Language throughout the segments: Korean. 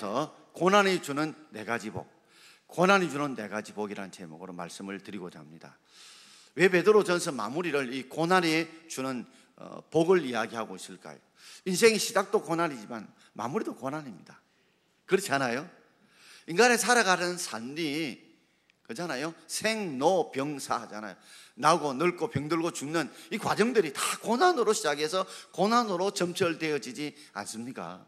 오늘부터 고난이 주는 네 가지 복, 고난이 주는 네 가지 복이라는 제목으로 말씀을 드리고자 합니다. 왜 베드로전서 마무리를 이 고난이 주는 복을 이야기하고 있을까요? 인생의 시작도 고난이지만 마무리도 고난입니다. 그렇지 않아요? 인간의 살아가는 삶이 그렇잖아요. 생로병사 하잖아요. 나고 늙고 병들고 죽는 이 과정들이 다 고난으로 시작해서 고난으로 점철되어지지 않습니까?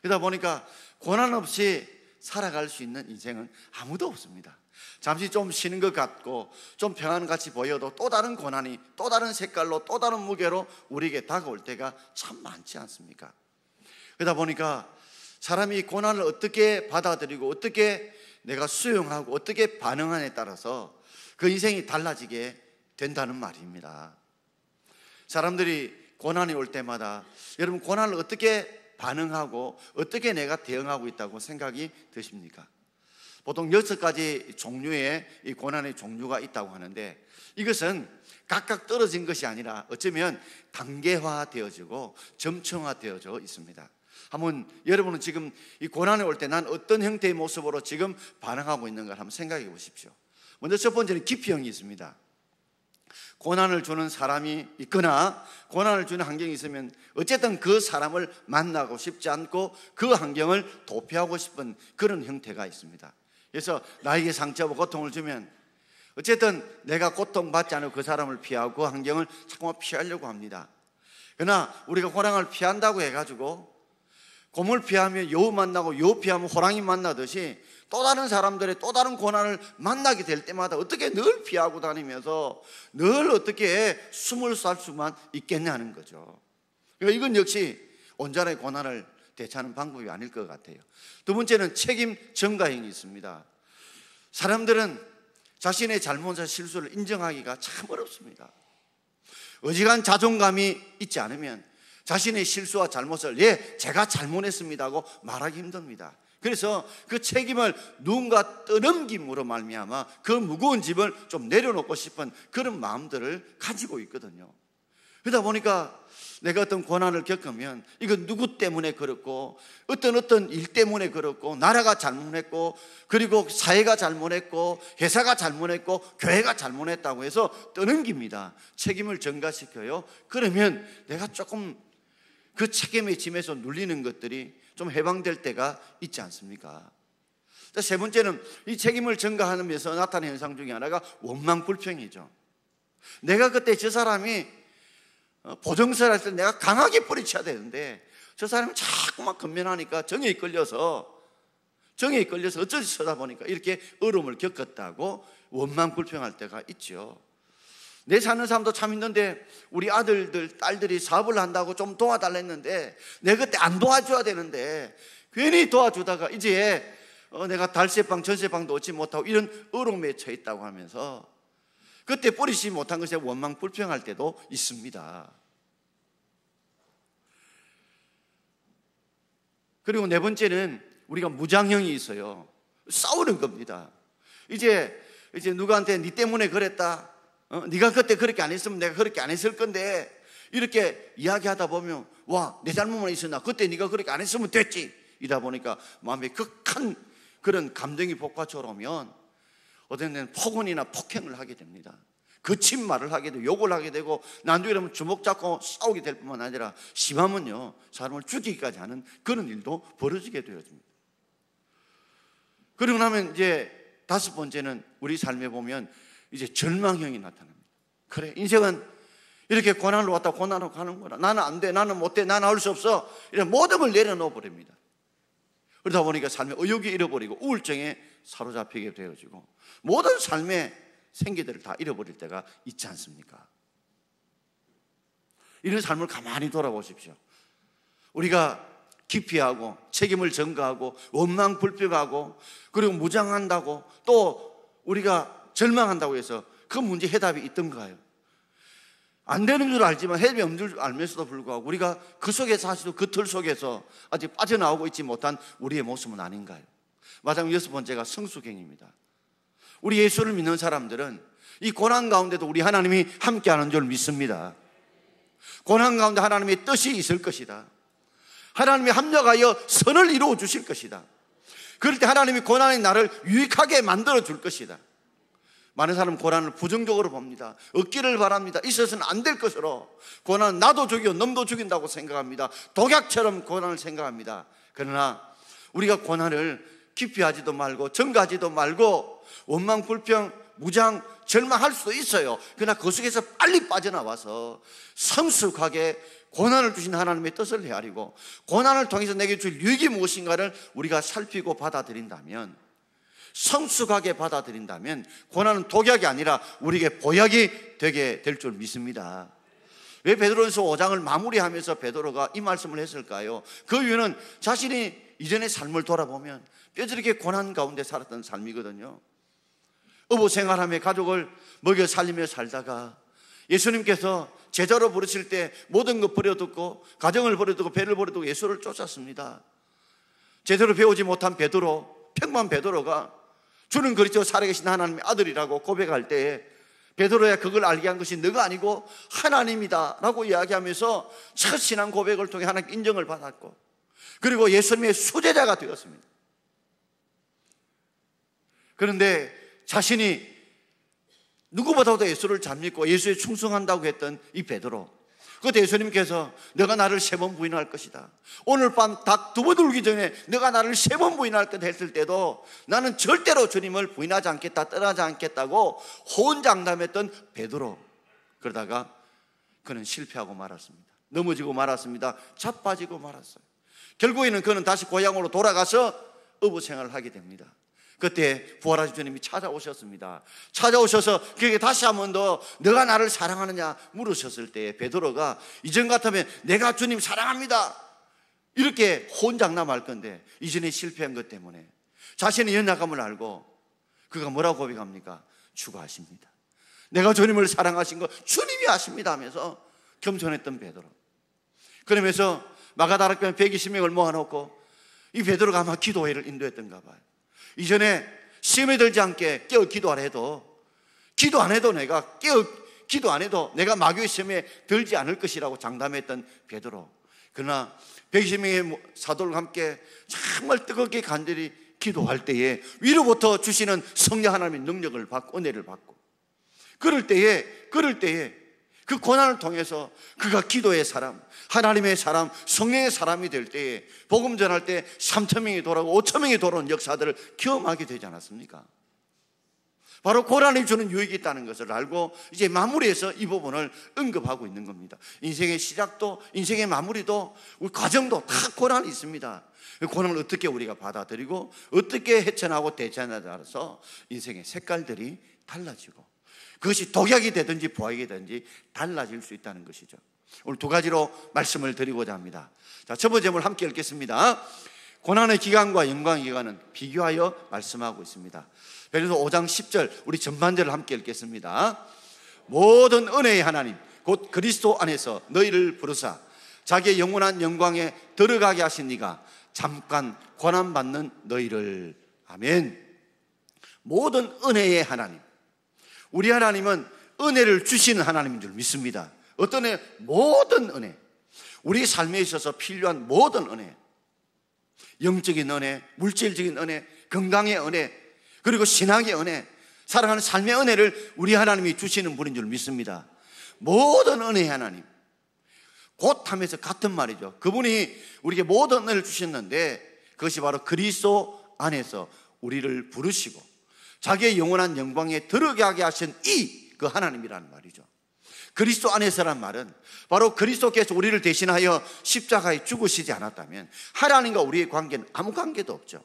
그러다 보니까 고난 없이 살아갈 수 있는 인생은 아무도 없습니다. 잠시 좀 쉬는 것 같고 좀 평안같이 보여도 또 다른 고난이 또 다른 색깔로 또 다른 무게로 우리에게 다가올 때가 참 많지 않습니까? 그러다 보니까 사람이 고난을 어떻게 받아들이고 어떻게 내가 수용하고 어떻게 반응하냐에 따라서 그 인생이 달라지게 된다는 말입니다. 사람들이 고난이 올 때마다 여러분 고난을 어떻게 반응하고 어떻게 내가 대응하고 있다고 생각이 드십니까? 보통 6가지 종류의 이 고난의 종류가 있다고 하는데 이것은 각각 떨어진 것이 아니라 어쩌면 단계화되어지고 점층화되어져 있습니다. 한번 여러분은 지금 이 고난이 올 때 난 어떤 형태의 모습으로 지금 반응하고 있는가 한번 생각해 보십시오. 먼저 첫 번째는 기피형이 있습니다. 고난을 주는 사람이 있거나 고난을 주는 환경이 있으면 어쨌든 그 사람을 만나고 싶지 않고 그 환경을 도피하고 싶은 그런 형태가 있습니다. 그래서 나에게 상처와 고통을 주면 어쨌든 내가 고통받지 않고 그 사람을 피하고 그 환경을 자꾸만 피하려고 합니다. 그러나 우리가 고난을 피한다고 해가지고 곰을 피하면 여우 만나고 여우 피하면 호랑이 만나듯이 또 다른 사람들의 또 다른 고난을 만나게 될 때마다 어떻게 늘 피하고 다니면서 늘 어떻게 숨을 살 수만 있겠냐는 거죠. 그러니까 이건 역시 온전하게 고난을 대처하는 방법이 아닐 것 같아요. 두 번째는 책임 전가형이 있습니다. 사람들은 자신의 잘못과 실수를 인정하기가 참 어렵습니다. 어지간한 자존감이 있지 않으면 자신의 실수와 잘못을 제가 잘못했습니다 하고 말하기 힘듭니다. 그래서 그 책임을 누군가 떠넘김으로 말미암아 그 무거운 짐을 좀 내려놓고 싶은 그런 마음들을 가지고 있거든요. 그러다 보니까 내가 어떤 고난을 겪으면 이건 누구 때문에 그렇고 어떤 일 때문에 그렇고 나라가 잘못했고 그리고 사회가 잘못했고 회사가 잘못했고 교회가 잘못했다고 해서 떠넘깁니다. 책임을 전가시켜요. 그러면 내가 조금 그 책임의 짐에서 눌리는 것들이 좀 해방될 때가 있지 않습니까? 세 번째는 이 책임을 전가하면서 나타나는 현상 중에 하나가 원망불평이죠. 내가 그때 저 사람이 보정설 할 때 내가 강하게 뿌리쳐야 되는데 저 사람이 자꾸만 건면하니까 정에 끌려서 어쩔 수 없다 보니까 이렇게 어려움을 겪었다고 원망불평할 때가 있죠. 내 사는 사람도 참 있는데 우리 아들들, 딸들이 사업을 한다고 좀 도와달라 했는데 내가 그때 안 도와줘야 되는데 괜히 도와주다가 이제 내가 달새방, 전새방도 얻지 못하고 이런 어려움에 처해 있다고 하면서 그때 뿌리지 못한 것에 원망불평할 때도 있습니다. 그리고 네 번째는 우리가 무장형이 있어요. 싸우는 겁니다. 이제 누구한테 네 때문에 그랬다. 네가 그때 그렇게 안 했으면 내가 그렇게 안 했을 건데 이렇게 이야기하다 보면 와, 내 잘못만 있었나? 그때 네가 그렇게 안 했으면 됐지. 이러다 보니까 마음에 극한 그런 감정이 복받쳐오면 어떤 데는 폭언이나 폭행을 하게 됩니다. 거친 말을 하게 되고 욕을 하게 되고 난도 이러면 주먹 잡고 싸우게 될 뿐만 아니라 심하면요 사람을 죽이기까지 하는 그런 일도 벌어지게 되어집니다. 그리고 나면 이제 다섯 번째는 우리 삶에 보면 이제 절망형이 나타납니다. 그래, 인생은 이렇게 고난으로 왔다 고난으로 가는 거라. 나는 안 돼, 나는 못 돼, 나는 할 수 없어. 이런 모든 걸 내려놓아 버립니다. 그러다 보니까 삶의 의욕이 잃어버리고 우울증에 사로잡히게 되어지고 모든 삶의 생기들을 다 잃어버릴 때가 있지 않습니까? 이런 삶을 가만히 돌아보십시오. 우리가 기피하고 책임을 전가하고 원망불평하고 그리고 무장한다고 또 우리가 절망한다고 해서 그 문제 해답이 있던가요? 안 되는 줄 알지만 해답이 없는 줄 알면서도 불구하고 우리가 그 속에서 사실은 그 틀 속에서 아직 빠져나오고 있지 못한 우리의 모습은 아닌가요? 마지막 여섯 번째가 성숙행입니다. 우리 예수를 믿는 사람들은 이 고난 가운데도 우리 하나님이 함께하는 줄 믿습니다. 고난 가운데 하나님의 뜻이 있을 것이다. 하나님이 합력하여 선을 이루어 주실 것이다. 그럴 때 하나님이 고난의 나를 유익하게 만들어 줄 것이다. 많은 사람은 고난을 부정적으로 봅니다. 얻기를 바랍니다. 있어서는 안 될 것으로, 고난은 나도 죽이고 놈도 죽인다고 생각합니다. 독약처럼 고난을 생각합니다. 그러나 우리가 고난을 기피하지도 말고 전가하지도 말고 원망, 불평, 무장, 절망할 수도 있어요. 그러나 그 속에서 빨리 빠져나와서 성숙하게 고난을 주신 하나님의 뜻을 헤아리고 고난을 통해서 내게 줄 유익이 무엇인가를 우리가 살피고 받아들인다면, 성숙하게 받아들인다면 고난은 독약이 아니라 우리에게 보약이 되게 될 줄 믿습니다. 왜 베드로전서 5장을 마무리하면서 베드로가 이 말씀을 했을까요? 그 이유는 자신이 이전의 삶을 돌아보면 뼈저리게 고난 가운데 살았던 삶이거든요. 어부 생활하며 가족을 먹여 살리며 살다가 예수님께서 제자로 부르실 때 모든 것 버려두고, 가정을 버려두고 배를 버려두고 예수를 쫓았습니다. 제대로 배우지 못한 베드로, 평범한 베드로가 주는 그리스도 살아계신 하나님의 아들이라고 고백할 때에 베드로야 그걸 알게 한 것이 너가 아니고 하나님이다 라고 이야기하면서 첫 신앙 고백을 통해 하나님께 인정을 받았고, 그리고 예수님의 수제자가 되었습니다. 그런데 자신이 누구보다도 예수를 잘 믿고 예수에 충성한다고 했던 이 베드로, 그때 예수님께서 너가 나를 3번 부인할 것이다, 오늘 밤 닭 2번 울기 전에 너가 나를 3번 부인할 것 했을 때도 나는 절대로 주님을 부인하지 않겠다, 떠나지 않겠다고 호언장담했던 베드로. 그러다가 그는 실패하고 말았습니다. 넘어지고 말았습니다. 자빠지고 말았어요. 결국에는 그는 다시 고향으로 돌아가서 어부 생활을 하게 됩니다. 그때 부활하신 주님이 찾아오셨습니다. 찾아오셔서 그에게 다시 한 번 더 너가 나를 사랑하느냐 물으셨을 때 베드로가 이전 같으면 내가 주님 사랑합니다 이렇게 혼장남할 건데, 이전에 실패한 것 때문에 자신의 연약함을 알고 그가 뭐라고 고백합니까? 주가 아십니다. 내가 주님을 사랑하신 거 주님이 아십니다 하면서 겸손했던 베드로. 그러면서 마가다락방 120명을 모아놓고 이 베드로가 아마 기도회를 인도했던가 봐요. 이전에 시험에 들지 않게 깨어 기도 안 해도 내가 기도 안 해도 내가 마귀의 시험에 들지 않을 것이라고 장담했던 베드로. 그러나 120명의 사도들과 함께 정말 뜨겁게 간절히 기도할 때에 위로부터 주시는 성령 하나님의 능력을 받고 은혜를 받고, 그럴 때에 그 고난을 통해서 그가 기도의 사람, 하나님의 사람, 성령의 사람이 될 때에 복음 전할 때 3,000명이 돌아오고 5,000명이 돌아오는 역사들을 경험하게 되지 않았습니까? 바로 고난이 주는 유익이 있다는 것을 알고 이제 마무리해서 이 부분을 언급하고 있는 겁니다. 인생의 시작도, 인생의 마무리도, 우리 과정도 다 고난이 있습니다. 고난을 어떻게 우리가 받아들이고 어떻게 헤쳐나가고 대처하냐에 따라서 인생의 색깔들이 달라지고, 그것이 독약이 되든지 보약이 되든지 달라질 수 있다는 것이죠. 오늘 2가지로 말씀을 드리고자 합니다. 자, 첫 번째 제목을 함께 읽겠습니다. 고난의 기간과 영광의 기간은 비교하여 말씀하고 있습니다. 베드로서 5장 10절, 우리 전반절을 함께 읽겠습니다. 모든 은혜의 하나님 곧 그리스도 안에서 너희를 부르사 자기의 영원한 영광에 들어가게 하신 이가 잠깐 고난받는 너희를. 아멘. 모든 은혜의 하나님, 우리 하나님은 은혜를 주시는 하나님인 줄 믿습니다. 어떤 은혜? 모든 은혜, 우리 삶에 있어서 필요한 모든 은혜, 영적인 은혜, 물질적인 은혜, 건강의 은혜, 그리고 신앙의 은혜, 살아가는 삶의 은혜를 우리 하나님이 주시는 분인 줄 믿습니다. 모든 은혜의 하나님, 곧 하면서 같은 말이죠. 그분이 우리에게 모든 은혜를 주셨는데 그것이 바로 그리스도 안에서 우리를 부르시고 자기의 영원한 영광에 들어가게 하신 그 하나님이라는 말이죠. 그리스도 안에서란 말은 바로 그리스도께서 우리를 대신하여 십자가에 죽으시지 않았다면 하나님과 우리의 관계는 아무 관계도 없죠.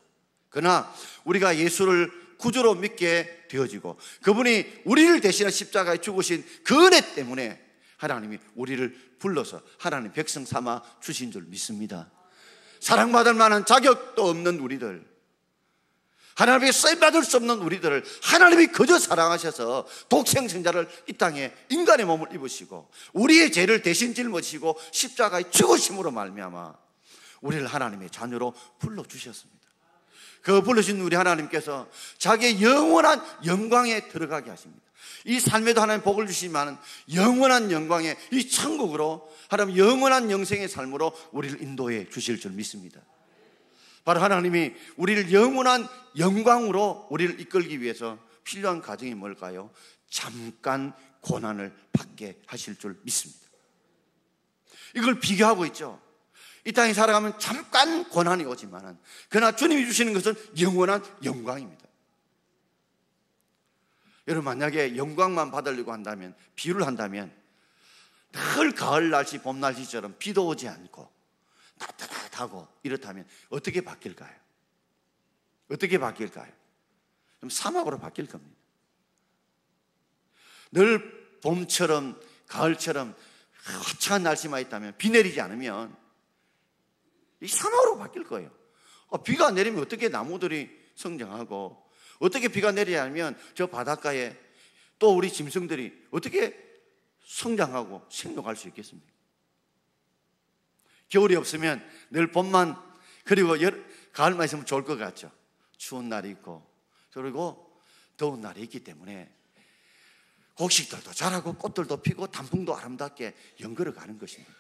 그러나 우리가 예수를 구주로 믿게 되어지고 그분이 우리를 대신해 십자가에 죽으신 그 은혜 때문에 하나님이 우리를 불러서 하나님 백성 삼아 주신 줄 믿습니다. 사랑받을 만한 자격도 없는 우리들, 하나님에게 쓰임받을 수 없는 우리들을 하나님이 그저 사랑하셔서 독생성자를 이 땅에 인간의 몸을 입으시고 우리의 죄를 대신 짊어지시고 십자가에 죽으심으로 말미암아 우리를 하나님의 자녀로 불러주셨습니다. 그 불러주신 우리 하나님께서 자기의 영원한 영광에 들어가게 하십니다. 이 삶에도 하나님 복을 주시지만 영원한 영광의 이 천국으로 하나님 영원한 영생의 삶으로 우리를 인도해 주실 줄 믿습니다. 바로 하나님이 우리를 영원한 영광으로 우리를 이끌기 위해서 필요한 과정이 뭘까요? 잠깐 고난을 받게 하실 줄 믿습니다. 이걸 비교하고 있죠. 이 땅에 살아가면 잠깐 고난이 오지만 그러나 주님이 주시는 것은 영원한 영광입니다. 여러분, 만약에 영광만 받으려고 한다면, 비유를 한다면 늘 가을 날씨, 봄 날씨처럼 비도 오지 않고 따뜻하고 이렇다면 어떻게 바뀔까요? 어떻게 바뀔까요? 그럼 사막으로 바뀔 겁니다. 늘 봄처럼 가을처럼 화창한 날씨만 있다면, 비 내리지 않으면 이 사막으로 바뀔 거예요. 비가 내리면 어떻게 나무들이 성장하고, 어떻게 비가 내리지 않으면 저 바닷가에 또 우리 짐승들이 어떻게 성장하고 생존할 수 있겠습니까? 겨울이 없으면 늘 봄만, 그리고 가을만 있으면 좋을 것 같죠. 추운 날이 있고 그리고 더운 날이 있기 때문에 곡식들도 자라고 꽃들도 피고 단풍도 아름답게 연걸어 가는 것입니다.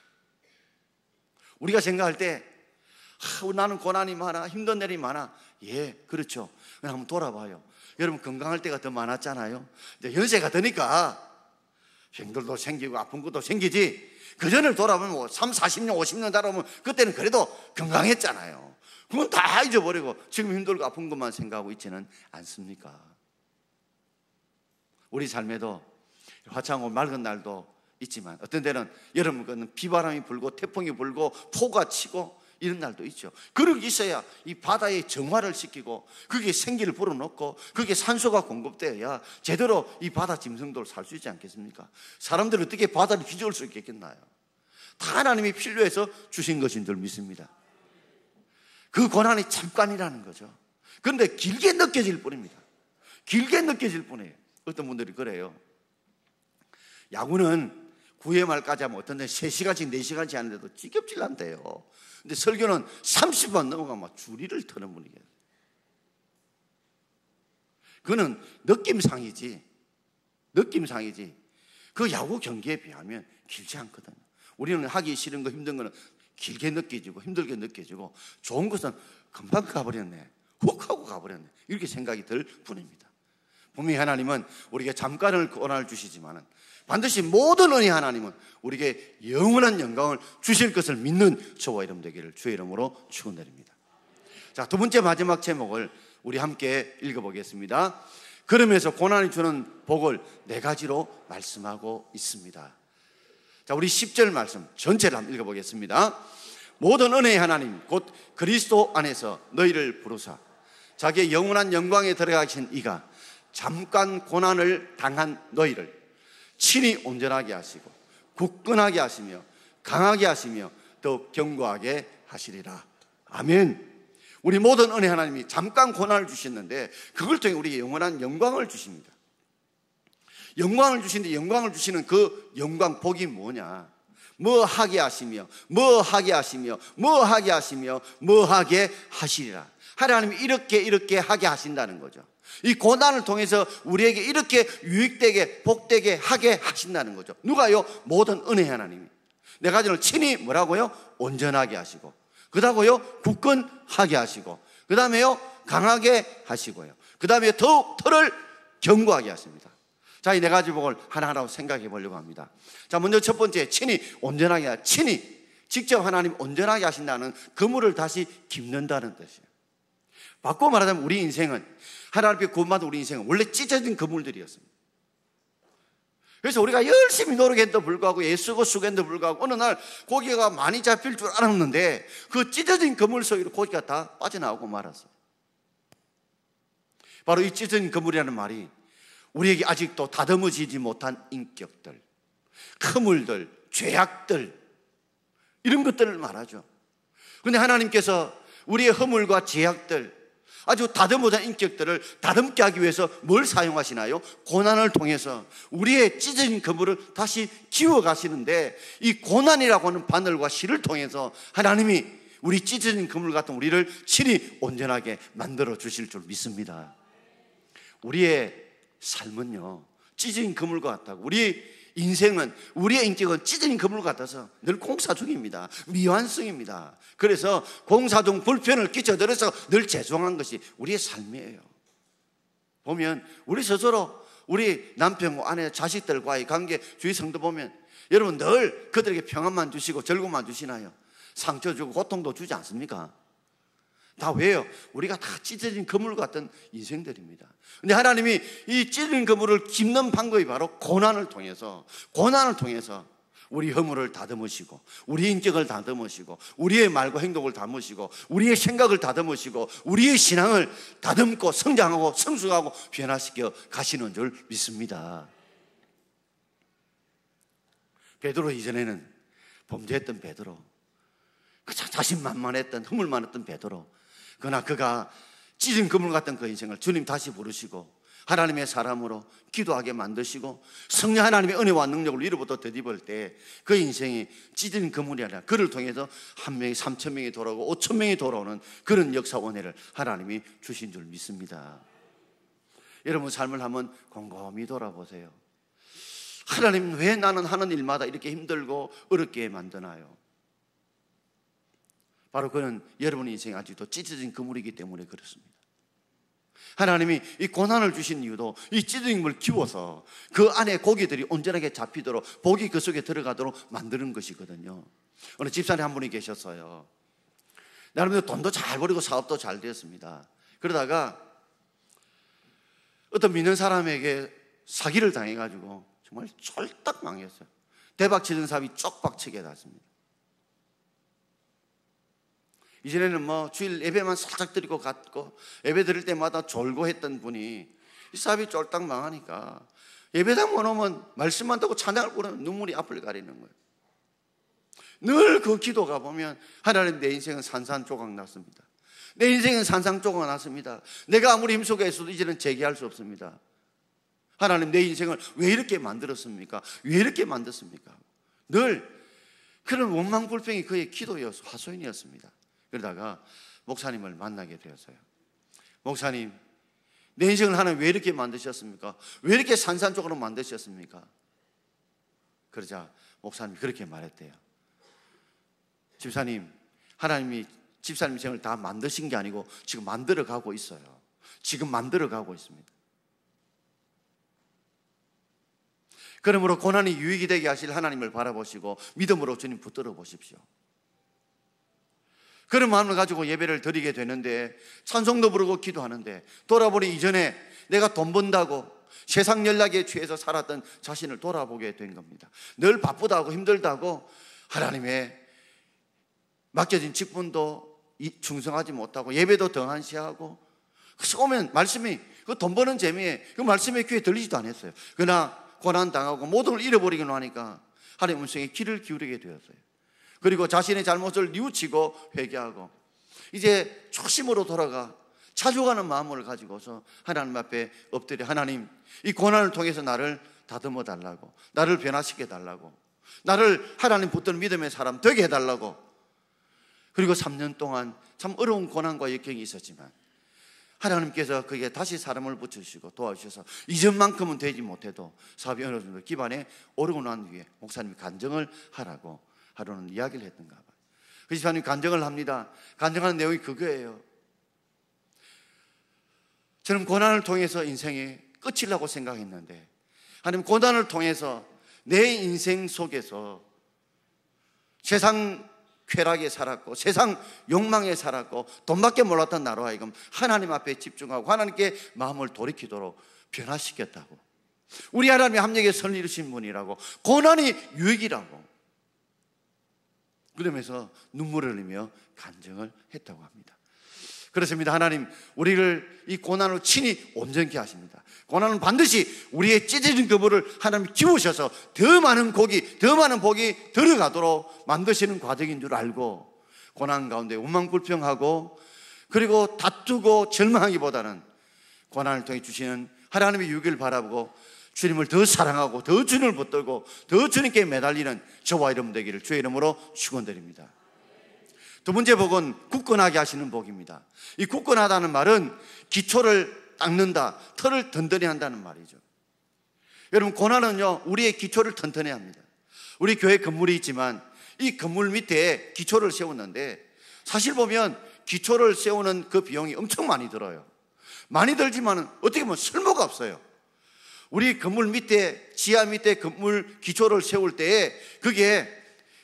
우리가 생각할 때 나는 고난이 많아, 힘든 일이 많아. 예, 그렇죠. 한번 돌아봐요. 여러분, 건강할 때가 더 많았잖아요. 이제 연세가 드니까 병들도 생기고 아픈 것도 생기지, 그 전을 돌아보면 뭐 3, 40년, 50년 살아보면 그때는 그래도 건강했잖아요. 그건 다 잊어버리고 지금 힘들고 아픈 것만 생각하고 있지는 않습니까? 우리 삶에도 화창하고 맑은 날도 있지만 어떤 때는 여름은 비바람이 불고 태풍이 불고 포가 치고 이런 날도 있죠. 그렇게 있어야 이 바다에 정화를 시키고 그게 생기를 불어넣고 그게 산소가 공급되어야 제대로 이 바다 짐승들 살 수 있지 않겠습니까? 사람들은 어떻게 바다를 뒤져올 수 있겠나요? 다 하나님이 필요해서 주신 것인 줄 믿습니다. 그 고난이 잠깐이라는 거죠. 그런데 길게 느껴질 뿐입니다. 길게 느껴질 뿐이에요. 어떤 분들이 그래요. 야구는 9회 말까지 하면 어떤 데는 3시간씩 4시간씩 하는데도 지겹질 않대요. 근데 설교는 30번 넘어가면 줄이를 트는 분이에요. 그거는 느낌상이지 그 야구 경기에 비하면 길지 않거든요. 우리는 하기 싫은 거, 힘든 거는 길게 느껴지고 힘들게 느껴지고, 좋은 것은 금방 가버렸네, 훅 하고 가버렸네, 이렇게 생각이 들 뿐입니다. 분명히 하나님은 우리에게 잠깐을 고난을 주시지만 반드시 모든 은혜 하나님은 우리에게 영원한 영광을 주실 것을 믿는 저와 여러분 되기를 주의 이름으로 축원드립니다. 자, 두 번째 마지막 제목을 우리 함께 읽어보겠습니다. 그러면서 고난이 주는 복을 4가지로 말씀하고 있습니다. 자, 우리 10절 말씀 전체를 한번 읽어보겠습니다. 모든 은혜의 하나님 곧 그리스도 안에서 너희를 부르사 자기의 영원한 영광에 들어가신 이가 잠깐 고난을 당한 너희를 친히 온전하게 하시고 굳건하게 하시며 강하게 하시며 더욱 견고하게 하시리라. 아멘. 우리 모든 은혜 하나님이 잠깐 고난을 주셨는데 그걸 통해 우리에게 영원한 영광을 주십니다. 영광을 주시는데 영광을 주시는 그 영광 복이 뭐냐? 뭐 하게 하시며 뭐 하게 하시며 뭐 하게 하시며 뭐 하게 하시리라. 하나님이 이렇게 하게 하신다는 거죠. 이 고난을 통해서 우리에게 이렇게 유익되게 복되게 하게 하신다는 거죠. 누가요? 모든 은혜 하나님이 4가지를 친히 뭐라고요? 온전하게 하시고, 그 다음에요 굳건하게 하시고, 그 다음에요 강하게 하시고요, 그 다음에 더욱 털을 견고하게 하십니다. 자, 이 4가지 복을 하나하나 생각해 보려고 합니다. 자, 먼저 첫 번째, 친히 온전하게 하시고, 친히 직접 하나님 온전하게 하신다는 그물을 다시 깁는다는 뜻이에요. 바꿔 말하자면 우리 인생은, 하나님께 구원받은 우리 인생은 원래 찢어진 그물들이었습니다. 그래서 우리가 열심히 노력했는데도 불구하고 애쓰고 수고했는데도 불구하고 어느 날 고기가 많이 잡힐 줄 알았는데 그 찢어진 그물 속으로 고기가 다 빠져나오고 말았어요. 바로 이 찢어진 그물이라는 말이 우리에게 아직도 다듬어지지 못한 인격들, 그물들, 죄악들, 이런 것들을 말하죠. 그런데 하나님께서 우리의 허물과 죄악들, 아주 다듬어진 인격들을 다듬게 하기 위해서 뭘 사용하시나요? 고난을 통해서 우리의 찢어진 그물을 다시 기워가시는데, 이 고난이라고 하는 바늘과 실을 통해서 하나님이 우리 찢어진 그물 같은 우리를 친히 온전하게 만들어 주실 줄 믿습니다. 우리의 삶은요, 찢어진 그물과 같다고. 우리 인생은, 우리의 인격은 찢어진 그물 같아서 늘 공사 중입니다. 미완성입니다. 그래서 공사 중 불편을 끼쳐들어서 늘 죄송한 것이 우리의 삶이에요. 보면 우리 스스로, 우리 남편과 아내, 자식들과의 관계, 주위 성도 보면 여러분 늘 그들에게 평안만 주시고 즐거움만 주시나요? 상처 주고 고통도 주지 않습니까? 다 왜요? 우리가 다 찢어진 그물 같은 인생들입니다. 근데 하나님이 이 찢어진 그물을 깁는 방법이 바로 고난을 통해서 우리 허물을 다듬으시고, 우리 인격을 다듬으시고, 우리의 말과 행동을 다듬으시고, 우리의 생각을 다듬으시고, 우리의 신앙을 다듬고 성장하고 성숙하고 변화시켜 가시는 줄 믿습니다. 베드로 이전에는 범죄했던 베드로, 자신만만했던, 허물 많았던 베드로, 그러나 그가 찢은 그물 같은 그 인생을 주님 다시 부르시고 하나님의 사람으로 기도하게 만드시고 성령 하나님의 은혜와 능력을 위로부터 덧입을 때 그 인생이 찢은 그물이 아니라 그를 통해서 1명이 3,000명이 돌아오고 5,000명이 돌아오는 그런 역사 은혜를 하나님이 주신 줄 믿습니다. 여러분 삶을 한번 곰곰이 돌아보세요. 하나님, 왜 나는 하는 일마다 이렇게 힘들고 어렵게 만드나요? 바로 그는 여러분 인생이 아직도 찢어진 그물이기 때문에 그렇습니다. 하나님이 이 고난을 주신 이유도 이 찢어진 걸 키워서 그 안에 고기들이 온전하게 잡히도록, 복이 그 속에 들어가도록 만드는 것이거든요. 어느 집사님 한 분이 계셨어요. 나름대로 돈도 잘 벌이고 사업도 잘 되었습니다. 그러다가 어떤 믿는 사람에게 사기를 당해가지고 정말 쫄딱 망했어요. 대박 치던 사업이 쪽박치게 났습니다. 이전에는 주일 예배만 살짝 드리고 갔고 예배 드릴 때마다 졸고 했던 분이 이 사업이 쫄딱 망하니까 예배당 오면 말씀만 듣고 찬양을 부르면 눈물이 앞을 가리는 거예요. 늘 그 기도가 보면 하나님, 내 인생은 산산조각 났습니다. 내 인생은 산산조각 났습니다. 내가 아무리 힘쓰고 애써도 이제는 재기할 수 없습니다. 하나님, 내 인생을 왜 이렇게 만들었습니까? 왜 이렇게 만들었습니까? 늘 그런 원망불평이 그의 기도였고 하소연이었습니다. 그러다가 목사님을 만나게 되었어요. 목사님, 내 인생을 하나님 왜 이렇게 만드셨습니까? 왜 이렇게 산산조각으로 만드셨습니까? 그러자 목사님이 그렇게 말했대요. 집사님, 하나님이 집사님 인생을 다 만드신 게 아니고 지금 만들어가고 있어요. 지금 만들어가고 있습니다. 그러므로 고난이 유익이 되게 하실 하나님을 바라보시고 믿음으로 주님 붙들어 보십시오. 그런 마음을 가지고 예배를 드리게 되는데, 찬송도 부르고 기도하는데, 돌아보니 이전에 내가 돈 번다고 세상 연락에 취해서 살았던 자신을 돌아보게 된 겁니다. 늘 바쁘다고 힘들다고 하나님의 맡겨진 직분도 충성하지 못하고 예배도 등한시하고, 그래서 오면 말씀이, 그 돈 버는 재미에 그 말씀의 귀에 들리지도 않았어요. 그러나 고난당하고 모든 걸 잃어버리고 나니까 하나님 음성에 귀를 기울이게 되었어요. 그리고 자신의 잘못을 뉘우치고 회개하고 이제 초심으로 돌아가 자주가는 마음을 가지고서 하나님 앞에 엎드려, 하나님, 이 고난을 통해서 나를 다듬어 달라고, 나를 변화시켜 달라고, 나를 하나님 붙드는 믿음의 사람 되게 해달라고. 그리고 3년 동안 참 어려운 고난과 역경이 있었지만 하나님께서 그게 다시 사람을 붙여주시고 도와주셔서 이전만큼은 되지 못해도 사업이 어느 정도 기반에 오르고 난 뒤에 목사님이 간증을 하라고 하루는 이야기를 했던가 봐요. 그 집사님이 간증을 합니다. 간증하는 내용이 그거예요. 저는 고난을 통해서 인생이 끝이라고 생각했는데 하나님, 고난을 통해서 내 인생 속에서 세상 쾌락에 살았고 세상 욕망에 살았고 돈밖에 몰랐던 나로 하여금 하나님 앞에 집중하고 하나님께 마음을 돌이키도록 변화시켰다고. 우리 하나님이 합력에 선 이루신 분이라고, 고난이 유익이라고, 그러면서 눈물을 흘리며 간증을 했다고 합니다. 그렇습니다. 하나님, 우리를 이 고난으로 친히 온전케 하십니다. 고난은 반드시 우리의 찢어진 그물을 하나님 키우셔서 더 많은 복이 들어가도록 만드시는 과정인 줄 알고, 고난 가운데 원망불평하고 그리고 다투고 절망하기보다는 고난을 통해 주시는 하나님의 유익을 바라보고 주님을 더 사랑하고 더 주님을 붙들고 더 주님께 매달리는 저와 여러분 되기를 주의 이름으로 축원드립니다. 두 번째 복은 굳건하게 하시는 복입니다. 이 굳건하다는 말은 기초를 닦는다, 털을 든든히 한다는 말이죠. 여러분, 고난은요, 우리의 기초를 튼튼해야 합니다. 우리 교회 건물이 있지만 이 건물 밑에 기초를 세웠는데, 사실 보면 기초를 세우는 그 비용이 엄청 많이 들어요. 많이 들지만 어떻게 보면 쓸모가 없어요. 우리 건물 밑에, 지하 밑에 건물 기초를 세울 때에 그게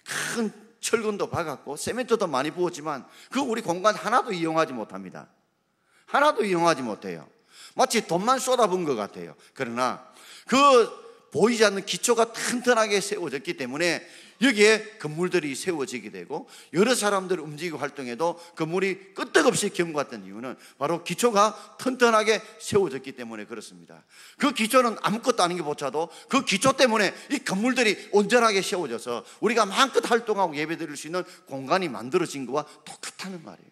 큰 철근도 박았고 세멘트도 많이 부었지만 그 우리 공간 하나도 이용하지 못합니다. 하나도 이용하지 못해요. 마치 돈만 쏟아부은 것 같아요. 그러나 그 보이지 않는 기초가 튼튼하게 세워졌기 때문에 여기에 건물들이 세워지게 되고 여러 사람들이 움직이고 활동해도 건물이 끄떡없이 경과했던 이유는 바로 기초가 튼튼하게 세워졌기 때문에 그렇습니다. 그 기초는 아무것도 아닌 게 보차도 그 기초 때문에 이 건물들이 온전하게 세워져서 우리가 마음껏 활동하고 예배드릴 수 있는 공간이 만들어진 것과 똑같다는 말이에요.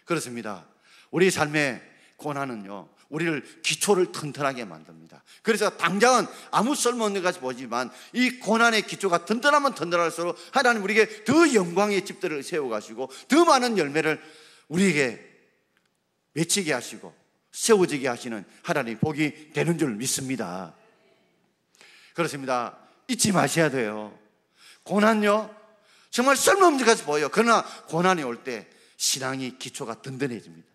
그렇습니다. 우리 삶의 고난은요, 우리를 기초를 튼튼하게 만듭니다. 그래서 당장은 아무 쓸모없는 것같이 보지만 이 고난의 기초가 튼튼하면 튼튼할수록 하나님 우리에게 더 영광의 집들을 세워가시고 더 많은 열매를 우리에게 맺히게 하시고 세워지게 하시는 하나님의 복이 되는 줄 믿습니다. 그렇습니다. 잊지 마셔야 돼요. 고난요, 정말 쓸모없는 것같이 보여요. 그러나 고난이 올 때 신앙이 기초가 든든해집니다.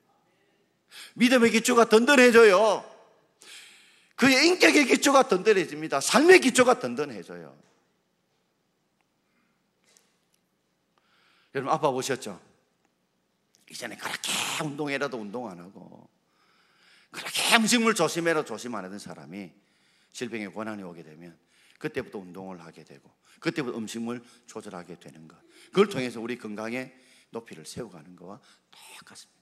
믿음의 기초가 든든해져요. 그의 인격의 기초가 든든해집니다. 삶의 기초가 든든해져요. 여러분, 아빠 보셨죠? 이전에 그렇게 운동해라도 운동 안 하고 그렇게 음식물 조심해라 조심 안 하던 사람이 질병의 고난이 오게 되면 그때부터 운동을 하게 되고 그때부터 음식물 조절하게 되는 것, 그걸 통해서 우리 건강의 높이를 세워가는 것과 똑같습니다.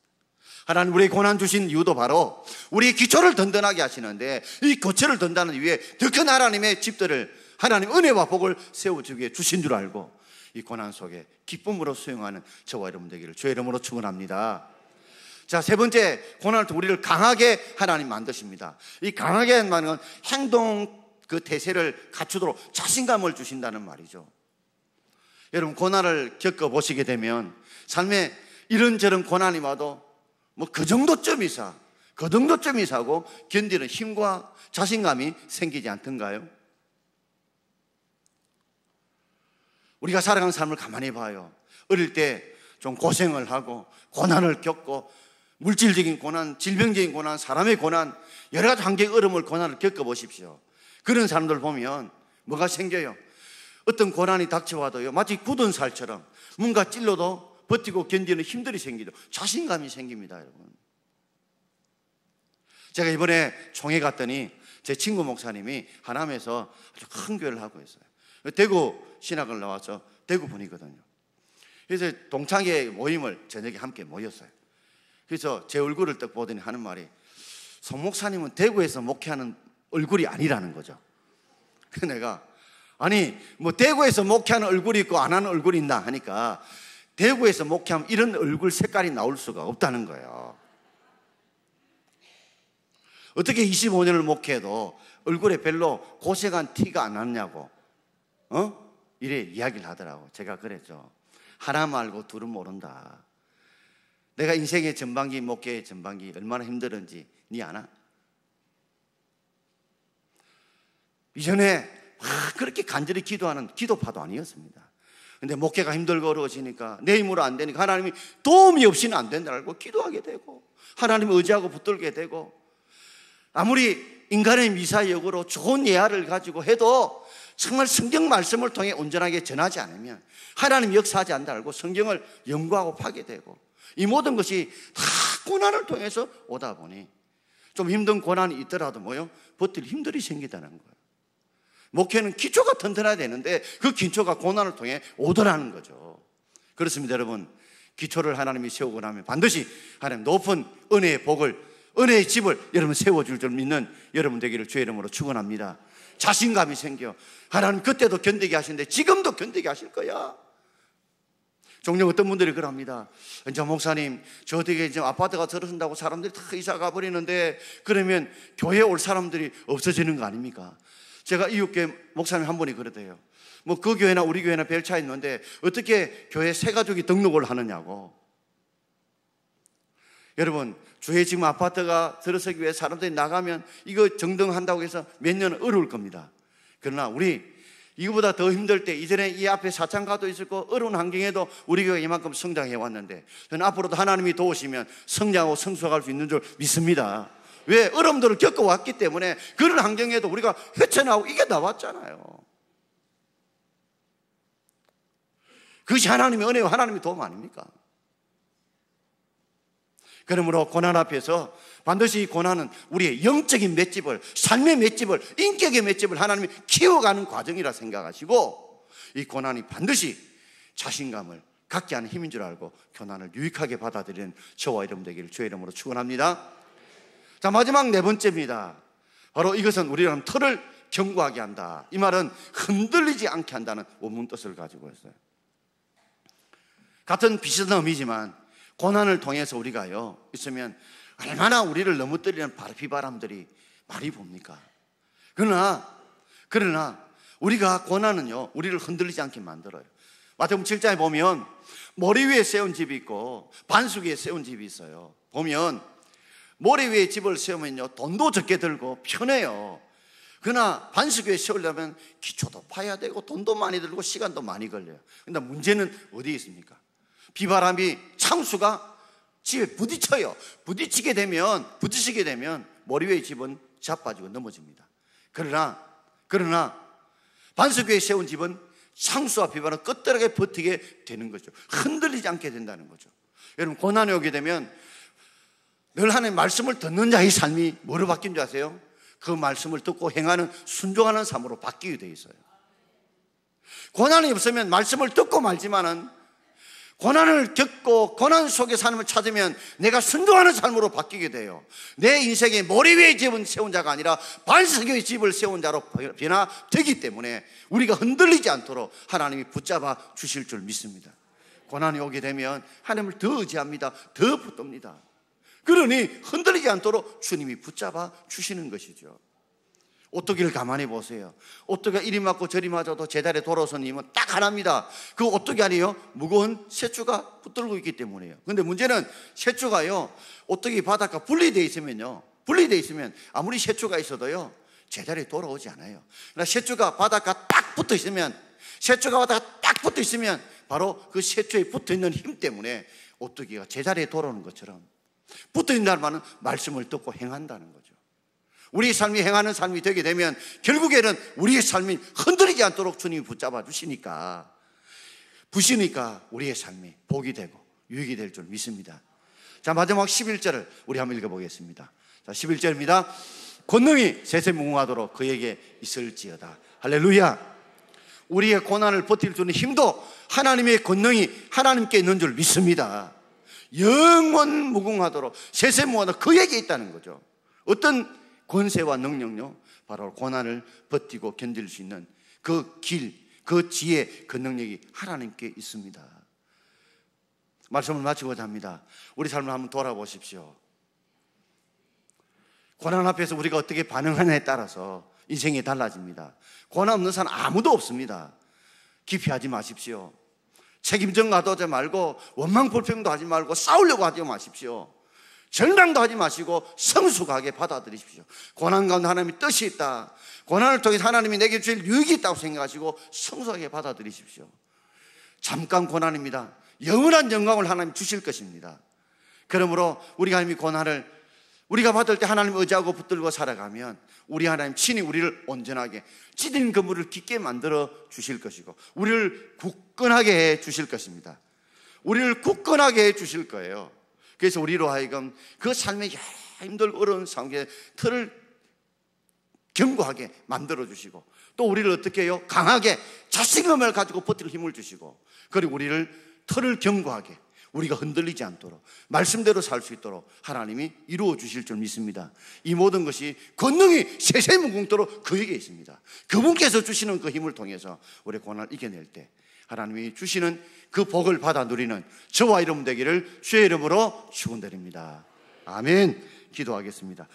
하나님 우리의 고난 주신 이유도 바로 우리 기초를 든든하게 하시는데, 이 기초를 든다는 이유에 더 큰 하나님의 집들을, 하나님 은혜와 복을 세워주기 위해 주신 줄 알고 이 고난 속에 기쁨으로 수용하는 저와 여러분 되기를 주의 이름으로 축원합니다. 자, 세 번째, 고난을 통해 우리를 강하게 하나님 만드십니다. 이 강하게 하는 말은 행동 그 태세를 갖추도록 자신감을 주신다는 말이죠. 여러분, 고난을 겪어보시게 되면 삶에 이런저런 고난이 와도 뭐 그 정도쯤 이사고 견디는 힘과 자신감이 생기지 않던가요? 우리가 살아가는 삶을 가만히 봐요. 어릴 때 좀 고생을 하고 고난을 겪고 물질적인 고난, 질병적인 고난, 사람의 고난, 여러 가지 환경의 어려움을, 고난을 겪어보십시오. 그런 사람들 보면 뭐가 생겨요? 어떤 고난이 닥쳐와도요, 마치 굳은 살처럼 뭔가 찔러도 버티고 견디는 힘들이 생기죠. 자신감이 생깁니다, 여러분. 제가 이번에 총회 갔더니 제 친구 목사님이 하남에서 아주 큰 교회를 하고 있어요. 대구 신학을 나와서 대구 분이거든요. 그래서 동창회 모임을 저녁에 함께 모였어요. 그래서 제 얼굴을 딱 보더니 하는 말이, 송 목사님은 대구에서 목회하는 얼굴이 아니라는 거죠. 그래서 내가, 아니 뭐 대구에서 목회하는 얼굴이 있고 안 하는 얼굴이 있나 하니까, 대구에서 목회하면 이런 얼굴 색깔이 나올 수가 없다는 거예요. 어떻게 25년을 목회해도 얼굴에 별로 고생한 티가 안 났냐고 이래 이야기를 하더라고. 제가 그랬죠. 하나 말고 둘은 모른다. 내가 인생의 전반기, 목회의 전반기 얼마나 힘들었는지 니 아나? 이전에 그렇게 간절히 기도하는 기도파도 아니었습니다. 근데 목회가 힘들고 어려워지니까, 내 힘으로 안 되니까 하나님이 도움이 없이는 안 된다 알고 기도하게 되고, 하나님을 의지하고 붙들게 되고, 아무리 인간의 미사역으로 좋은 예화를 가지고 해도 정말 성경 말씀을 통해 온전하게 전하지 않으면 하나님 역사하지 않는다 알고 성경을 연구하고 파게 되고, 이 모든 것이 다 고난을 통해서 오다 보니 좀 힘든 고난이 있더라도 버틸 힘들이 생기다는 거예요. 목회는 기초가 튼튼해야 되는데 그 기초가 고난을 통해 오더라는 거죠. 그렇습니다, 여러분. 기초를 하나님이 세우고 나면 반드시 하나님 높은 은혜의 복을, 은혜의 집을 여러분 세워줄 줄 믿는 여러분 되기를 주의 이름으로 축원합니다. 자신감이 생겨. 하나님 그때도 견디게 하시는데 지금도 견디게 하실 거야. 종종 어떤 분들이 그럽니다. 저 목사님, 저 되게 이제 아파트가 들어선다고 사람들이 다 이사 가버리는데 그러면 교회에 올 사람들이 없어지는 거 아닙니까? 제가 이웃교회 목사님 한 분이 그러대요. 뭐 그 교회나 우리 교회나 별 차이 있는데 어떻게 교회 새 가족이 등록을 하느냐고. 여러분, 주에 지금 아파트가 들어서기 위해 사람들이 나가면 이거 정등한다고 해서 몇 년은 어려울 겁니다. 그러나 우리 이거보다 더 힘들 때, 이전에 이 앞에 사창가도 있었고 어려운 환경에도 우리 교회가 이만큼 성장해 왔는데, 저는 앞으로도 하나님이 도우시면 성장하고 성숙할 수 있는 줄 믿습니다. 왜? 어려움들을 겪어왔기 때문에 그런 환경에도 우리가 헤쳐나오고 이게 나왔잖아요. 그것이 하나님의 은혜와 하나님의 도움 아닙니까? 그러므로 고난 앞에서 반드시 이 고난은 우리의 영적인 맷집을, 삶의 맷집을, 인격의 맷집을 하나님이 키워가는 과정이라 생각하시고, 이 고난이 반드시 자신감을 갖게 하는 힘인 줄 알고 고난을 유익하게 받아들이는 저와 여러분 되기를 주의 이름으로 축원합니다. 자, 마지막 네 번째입니다. 바로 이것은 우리는 털을 견고하게 한다. 이 말은 흔들리지 않게 한다는 원문 뜻을 가지고 있어요. 같은 비슷한 의미지만 고난을 통해서 우리가요 있으면 얼마나 우리를 넘어뜨리는 비바람들이 많이 봅니까? 그러나 우리가 고난은요 우리를 흔들리지 않게 만들어요. 마태복음 7장에 보면 모래 위에 세운 집이 있고 반석 위에 세운 집이 있어요. 보면 모래 위에 집을 세우면요 돈도 적게 들고 편해요. 그러나 반석 위에 세우려면 기초도 파야 되고 돈도 많이 들고 시간도 많이 걸려요. 그런데 문제는 어디에 있습니까? 비바람이, 창수가 집에 부딪혀요. 부딪히게 되면 모래 위의 집은 자빠지고 넘어집니다. 그러나 반석 위에 세운 집은 창수와 비바람 끝들하게 버티게 되는 거죠. 흔들리지 않게 된다는 거죠. 여러분, 고난이 오게 되면 늘 하나님의 말씀을 듣는 자의 삶이 뭐로 바뀐 줄 아세요? 그 말씀을 듣고 행하는, 순종하는 삶으로 바뀌게 돼 있어요. 고난이 없으면 말씀을 듣고 말지만은 고난을 겪고 고난 속에 삶을 찾으면 내가 순종하는 삶으로 바뀌게 돼요. 내 인생에 모래 위에 집을 세운 자가 아니라 반석 위에 집을 세운 자로 변화되기 때문에 우리가 흔들리지 않도록 하나님이 붙잡아 주실 줄 믿습니다. 고난이 오게 되면 하나님을 더 의지합니다. 더 붙듭니다. 그러니 흔들리지 않도록 주님이 붙잡아 주시는 것이죠. 오뚜기를 가만히 보세요. 오뚜기가 이리 맞고 저리 맞아도 제자리에 돌아서는 힘은 딱 하나입니다. 그 오뚜기 아니에요? 무거운 셋주가 붙들고 있기 때문이에요. 그런데 문제는 셋주가요 오뚜기 바닥과 분리되어 있으면 아무리 셋주가 있어도요 제자리에 돌아오지 않아요. 그러나 셋주가 바닥과 딱 붙어 있으면 바로 그 셋주에 붙어 있는 힘 때문에 오뚜기가 제자리에 돌아오는 것처럼 붙어 있다는 말은 말씀을 듣고 행한다는 거죠. 우리 삶이 행하는 삶이 되게 되면 결국에는 우리의 삶이 흔들리지 않도록 주님이 붙잡아 주시니까 우리의 삶이 복이 되고 유익이 될 줄 믿습니다. 자, 마지막 11절을 우리 한번 읽어보겠습니다. 자, 11절입니다. 권능이 세세무궁하도록 그에게 있을지어다. 할렐루야. 우리의 고난을 버틸 수 있는 힘도 하나님의 권능이 하나님께 있는 줄 믿습니다. 영원 무궁하도록 세세무궁하도록 그에게 있다는 거죠. 어떤 권세와 능력요, 바로 고난을 버티고 견딜 수 있는 그 길, 그 지혜, 그 능력이 하나님께 있습니다. 말씀을 마치고자 합니다. 우리 삶을 한번 돌아보십시오. 고난 앞에서 우리가 어떻게 반응하느냐에 따라서 인생이 달라집니다. 고난 없는 사람 아무도 없습니다. 기피하지 마십시오. 책임전가도 하지 말고 원망 불평도 하지 말고 싸우려고 하지 마십시오. 절망도 하지 마시고 성숙하게 받아들이십시오. 고난 가운데 하나님의 뜻이 있다, 고난을 통해 하나님이 내게 주실 유익이 있다고 생각하시고 성숙하게 받아들이십시오. 잠깐 고난입니다. 영원한 영광을 하나님 주실 것입니다. 그러므로 우리가 하나님의 고난을 우리가 받을 때 하나님 의지하고 붙들고 살아가면 우리 하나님 친히 우리를 온전하게 찌든 그물을 깊게 만들어 주실 것이고 우리를 굳건하게 해 주실 것입니다. 우리를 굳건하게 해 주실 거예요. 그래서 우리로 하여금 그 삶의 힘들고 어려운 상황에 틀을 견고하게 만들어 주시고 또 우리를 어떻게 해요? 강하게 자신감을 가지고 버틸 힘을 주시고 그리고 우리를 틀을 견고하게 우리가 흔들리지 않도록 말씀대로 살 수 있도록 하나님이 이루어 주실 줄 믿습니다. 이 모든 것이 권능이 세세무궁토록 그에게 있습니다. 그분께서 주시는 그 힘을 통해서 우리 고난을 이겨낼 때 하나님이 주시는 그 복을 받아 누리는 저와 여러분 되기를 주의 이름으로 축원드립니다. 아멘. 기도하겠습니다.